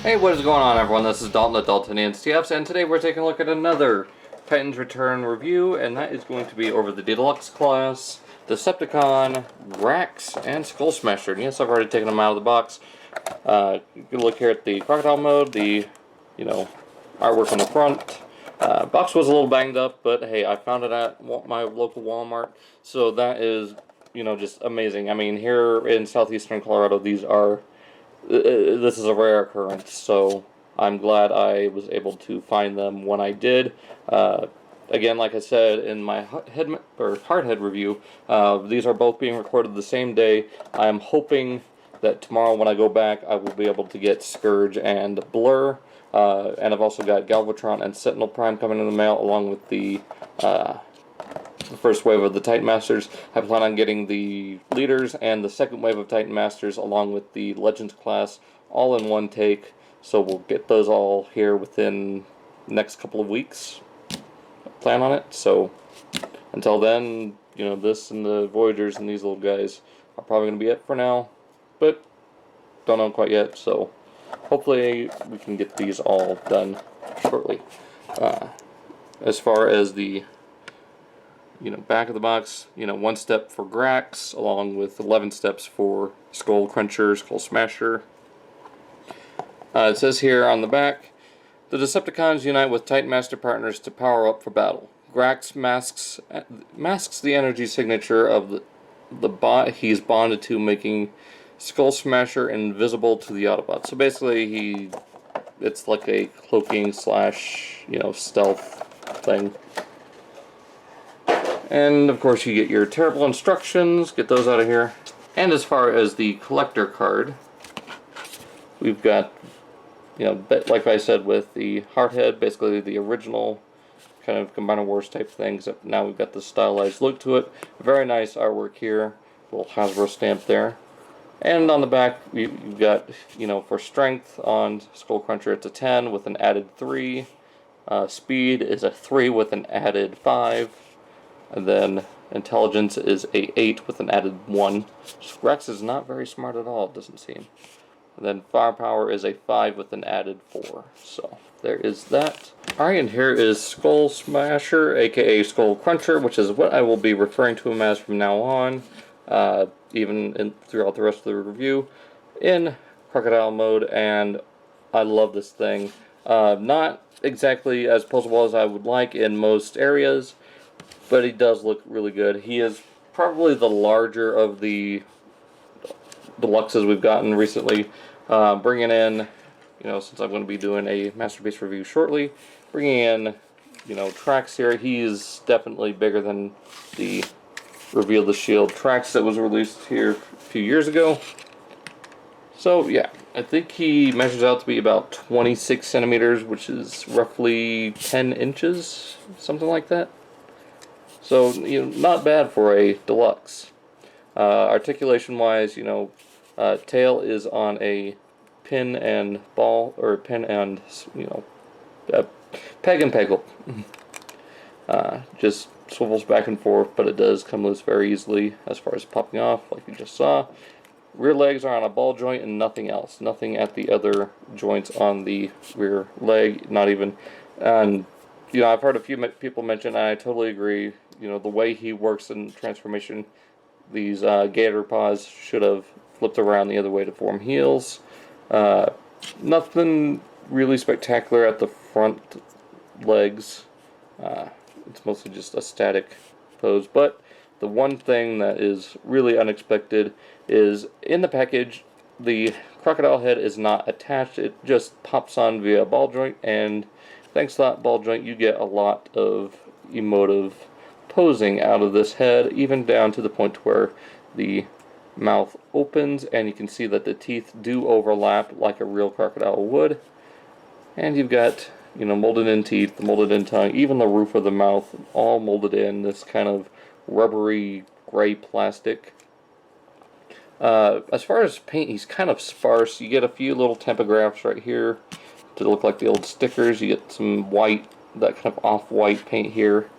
Hey, what is going on, everyone? This is Dalton, the Daltonian TFs, and today we're taking a look at another Titans Return review, and that is going to be over the Deluxe class, Decepticon, Grax, and Skullsmasher. And yes, I've already taken them out of the box. You can look here at the Crocodile mode, the, artwork on the front. Box was a little banged up, but hey, I found it at my local Walmart, so that is, just amazing. I mean, here in southeastern Colorado, this is a rare occurrence, so I'm glad I was able to find them when I did. Again, like I said in my Hardhead review, these are both being recorded the same day. I'm hoping that tomorrow when I go back, I will be able to get Scourge and Blur. And I've also got Galvatron and Sentinel Prime coming in the mail, along with the first wave of the Titan Masters. I plan on getting the leaders and the second wave of Titan Masters along with the Legends class all in one take. So we'll get those all here within the next couple of weeks. Plan on it. So until then, this and the Voyagers and these little guys are probably going to be it for now. But don't know quite yet. So hopefully we can get these all done shortly. As far as the back of the box, 1 step for Grax, along with 11 steps for Skullcruncher, Skullsmasher. It says here on the back, the Decepticons unite with Titan Master partners to power up for battle. Grax masks the energy signature of the bot he's bonded to, making Skullsmasher invisible to the Autobots. So basically, it's like a cloaking / stealth thing. And of course you get your terrible instructions, get those out of here. And as far as the collector card, we've got, like I said with the Hardhead, basically the original kind of Combiner Wars type thing, except now we've got the stylized look to it. Very nice artwork here, little Hasbro stamp there. And on the back, you've got, for strength on Skullcruncher, it's a 10 with an added 3. Speed is a 3 with an added 5. And then intelligence is a 8 with an added 1. Grax is not very smart at all, it doesn't seem. And then firepower is a 5 with an added 4. So there is that. Alright, and here is Skullsmasher, aka Skullcruncher, which is what I will be referring to him as from now on, throughout the rest of the review, in Crocodile mode, and I love this thing. Not exactly as posable as I would like in most areas, but he does look really good. He is probably the larger of the deluxes we've gotten recently. Bringing in, since I'm going to be doing a Masterpiece review shortly, bringing in, Trax here. He's definitely bigger than the Reveal the Shield Trax that was released here a few years ago. So yeah, I think he measures out to be about 26 centimeters, which is roughly 10 inches, something like that. So, not bad for a deluxe. Articulation-wise, tail is on a pin and ball, or pin and, peg and peggle. Just swivels back and forth, but it does come loose very easily as far as popping off, like you just saw. Rear legs are on a ball joint and nothing else. Nothing at the other joints on the rear leg, not even. And, I've heard a few people mention, and I totally agree, the way he works in transformation, these gator paws should have flipped around the other way to form heels. Nothing really spectacular at the front legs. It's mostly just a static pose. But the one thing that is really unexpected is in the package, the crocodile head is not attached. It just pops on via a ball joint, and thanks to that ball joint, you get a lot of emotive posing out of this head, even down to the point where the mouth opens, and you can see that the teeth do overlap like a real crocodile would. And you've got, molded in teeth, molded in tongue, even the roof of the mouth, all molded in this kind of rubbery gray plastic. As far as paint, he's kind of sparse. You get a few little tempographs right here to look like the old stickers. You get some white, that kind of off-white paint here.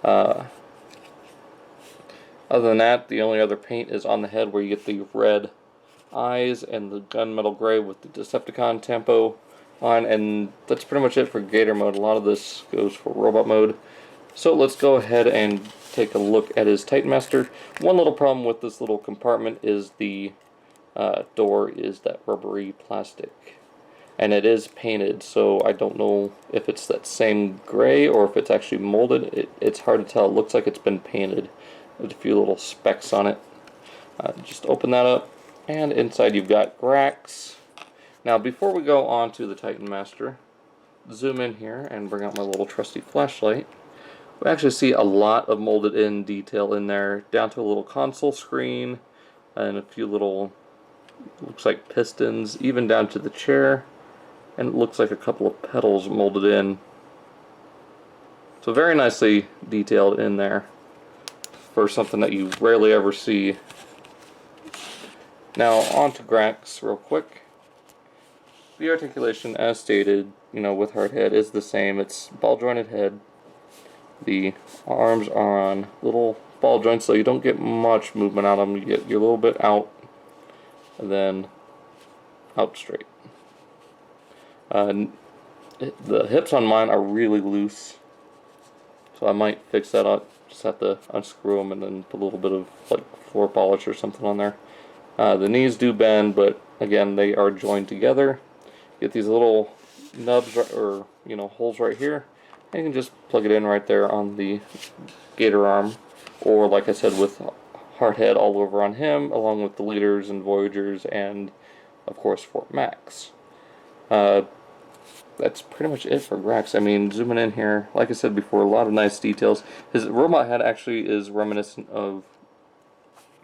Other than that, the only other paint is on the head where you get the red eyes and the gunmetal gray with the Decepticon tempo on, and that's pretty much it for Gator mode. A lot of this goes for robot mode. So let's go ahead and take a look at his Titan Master. One little problem with this little compartment is the door is that rubbery plastic. And it is painted, so I don't know if it's that same gray or if it's actually molded. It's hard to tell. It looks like it's been painted. There's a few little specks on it. Just open that up, and inside you've got Grax. Now before we go on to the Titan Master, zoom in here and bring out my little trusty flashlight. We actually see a lot of molded in detail in there, down to a little console screen and a few little, looks like pistons, even down to the chair. And it looks like a couple of pedals molded in. So very nicely detailed in there for something that you rarely ever see. Now on to Grax real quick. The articulation, as stated, with hard head is the same. It's ball jointed head. The arms are on little ball joints, so you don't get much movement out of them. You get your little bit out and then out straight. The hips on mine are really loose, so I might fix that up. Just have to unscrew them and then put a little bit of like floor polish or something on there. The knees do bend, but again they are joined together. Get these little nubs or holes right here, and you can just plug it in right there on the Gator arm, or like I said, with hard head all over on him, along with the leaders and Voyagers, and of course Fort Max. That's pretty much it for Grax. I mean, zooming in here, like I said before, a lot of nice details. His robot head actually is reminiscent of,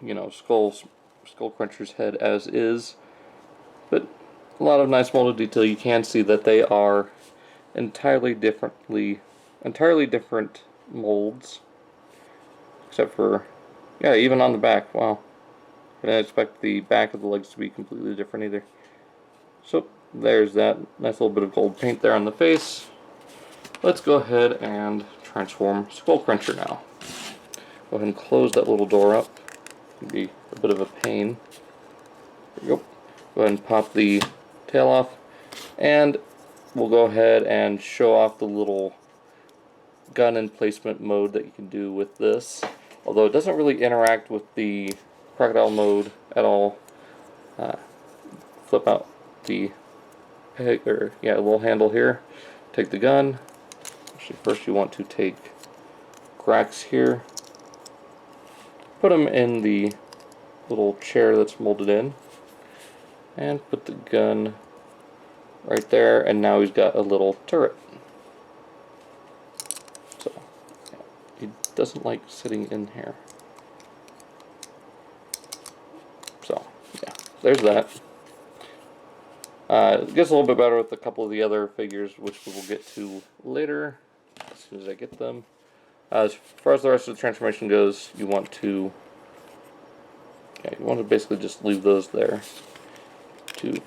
Skullcruncher's head as is, but a lot of nice molded detail. You can see that they are entirely different molds, except for, yeah, even on the back. Wow, I didn't expect the back of the legs to be completely different either. So there's that nice little bit of gold paint there on the face. Let's go ahead and transform Skullcruncher now. Go ahead and close that little door up. It'd be a bit of a pain. There we go. Go ahead and pop the tail off, and we'll go ahead and show off the little gun emplacement mode that you can do with this. Although it doesn't really interact with the Crocodile mode at all. Flip out the little handle here. Take the gun. Actually, first you want to take Grax here. Put him in the little chair that's molded in, and put the gun right there, and now he's got a little turret. So he doesn't like sitting in here. So yeah, there's that. It gets a little bit better with a couple of the other figures, which we will get to later as soon as I get them. As far as the rest of the transformation goes, you want to basically just leave those there. To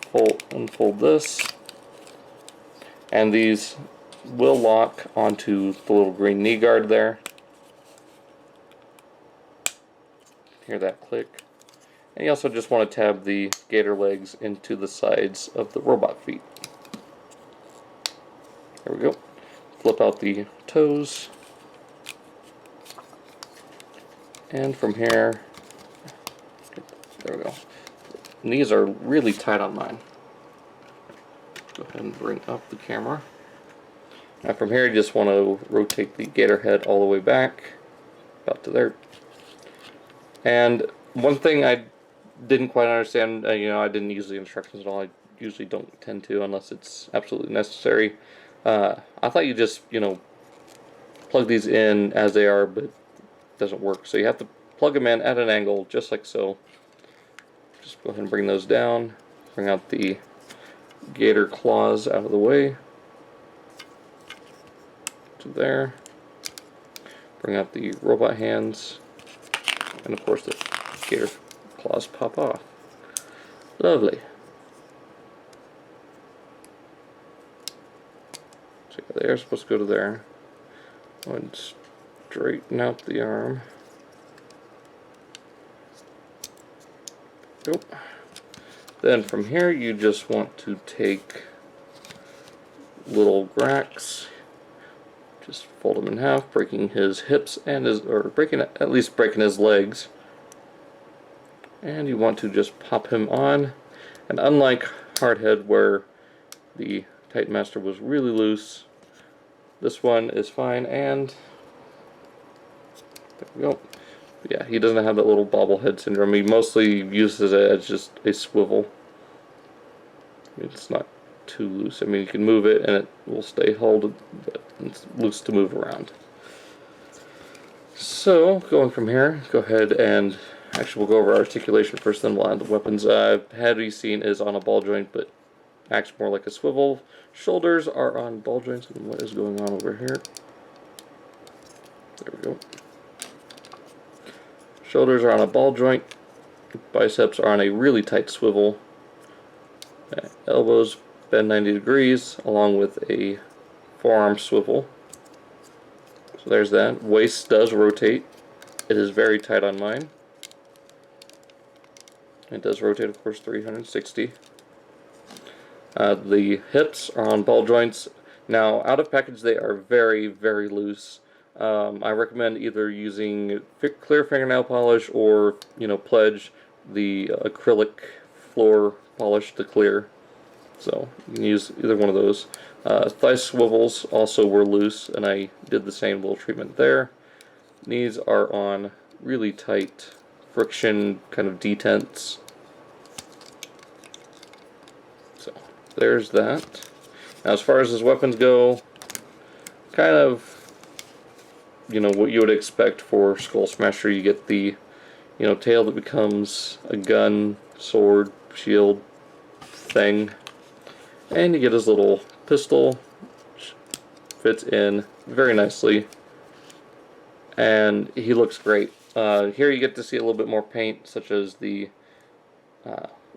unfold this, and these will lock onto the little green knee guard there. Hear that click. And you also just want to tab the Gator legs into the sides of the robot feet. There we go. Flip out the toes. And from here, there we go. Knees are really tight on mine. Go ahead and bring up the camera. Now from here you just want to rotate the Gator head all the way back, about to there. And one thing I didn't quite understand, I didn't use the instructions at all. I usually don't tend to unless it's absolutely necessary. I thought you just, plug these in as they are, but it doesn't work. So you have to plug them in at an angle, just like so. Just go ahead and bring those down. Bring out the Gator claws out of the way. To there. Bring out the robot hands. And of course the Gator claws pop off. Lovely. So they're supposed to go to there. Go ahead and straighten out the arm. Nope. Then from here, you just want to take little Grax, just fold him in half, breaking his hips and at least breaking his legs. And you want to just pop him on. And unlike Hardhead, where the Titan Master was really loose, this one is fine, and there we go. But yeah, he doesn't have that little bobblehead syndrome. He mostly uses it as just a swivel. It's not too loose. I mean, you can move it and it will stay held, but it's loose to move around. So, going from here, go ahead and actually we'll go over articulation first, then we'll add the weapons. Head, you've seen, is on a ball joint, but acts more like a swivel. Shoulders are on ball joints, and what is going on over here? There we go. Shoulders are on a ball joint. Biceps are on a really tight swivel. Elbows bend 90 degrees, along with a forearm swivel. So there's that. Waist does rotate. It is very tight on mine. It does rotate, of course, 360. The hips are on ball joints. Now, out of package, they are very, very loose. I recommend either using clear fingernail polish or, Pledge the acrylic floor polish to clear. So you can use either one of those. Thigh swivels also were loose, and I did the same little treatment there. Knees are on really tight friction kind of detents. So there's that. Now, as far as his weapons go, kind of what you would expect for Skullsmasher. You get the tail that becomes a gun, sword, shield thing, and you get his little pistol, which fits in very nicely, and he looks great. Here you get to see a little bit more paint, such as the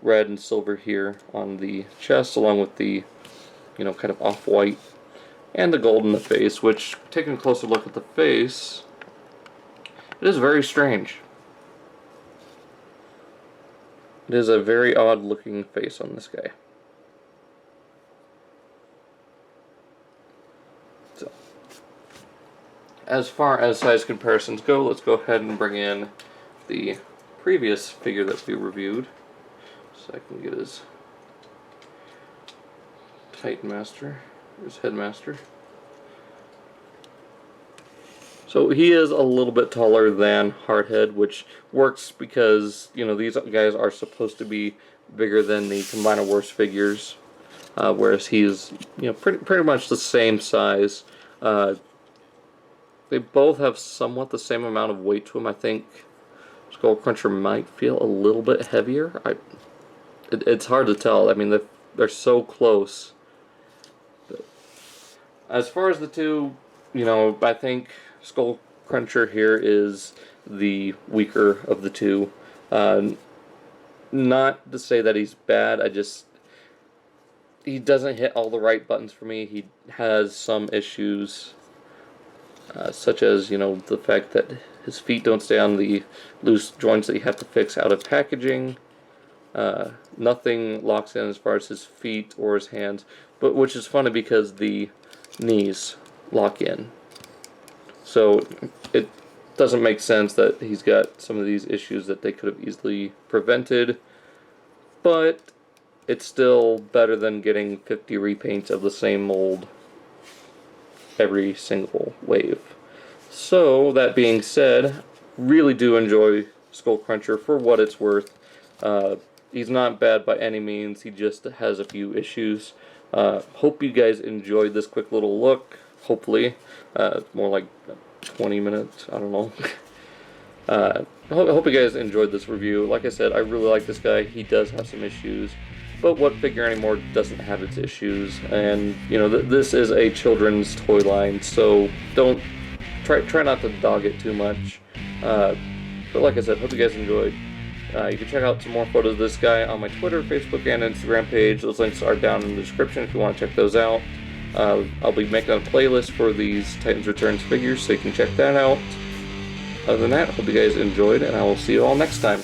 red and silver here on the chest, along with the kind of off-white, and the gold in the face, which, taking a closer look at the face, it is very strange. It is a very odd looking face on this guy. So, as far as size comparisons go, let's go ahead and bring in the previous figure that we reviewed, so I can get his Titan Master, his Headmaster. So he is a little bit taller than Hardhead, which works because these guys are supposed to be bigger than the Combiner Wars figures, whereas he's pretty much the same size. They both have somewhat the same amount of weight to them. I think Skullcruncher might feel a little bit heavier. It's hard to tell. I mean, they're so close. But as far as the two, I think Skullcruncher here is the weaker of the two. Not to say that he's bad, he doesn't hit all the right buttons for me. He has some issues, such as, the fact that his feet don't stay on the loose joints that you have to fix out of packaging. Nothing locks in as far as his feet or his hands, but which is funny because the knees lock in. So it doesn't make sense that he's got some of these issues that they could have easily prevented, but it's still better than getting 50 repaints of the same mold every single wave. So that being said, really do enjoy Skullcruncher for what it's worth. He's not bad by any means, he just has a few issues. Hope you guys enjoyed this quick little look. Hopefully, more like 20 minutes, I don't know. I hope you guys enjoyed this review. Like I said, I really like this guy. He does have some issues, but what figure anymore doesn't have its issues? And this is a children's toy line, so don't try not to dog it too much. But like I said, hope you guys enjoyed. You can check out some more photos of this guy on my Twitter, Facebook, and Instagram page. Those links are down in the description if you want to check those out. I'll be making a playlist for these Titans Returns figures, so you can check that out. Other than that, hope you guys enjoyed, and I will see you all next time.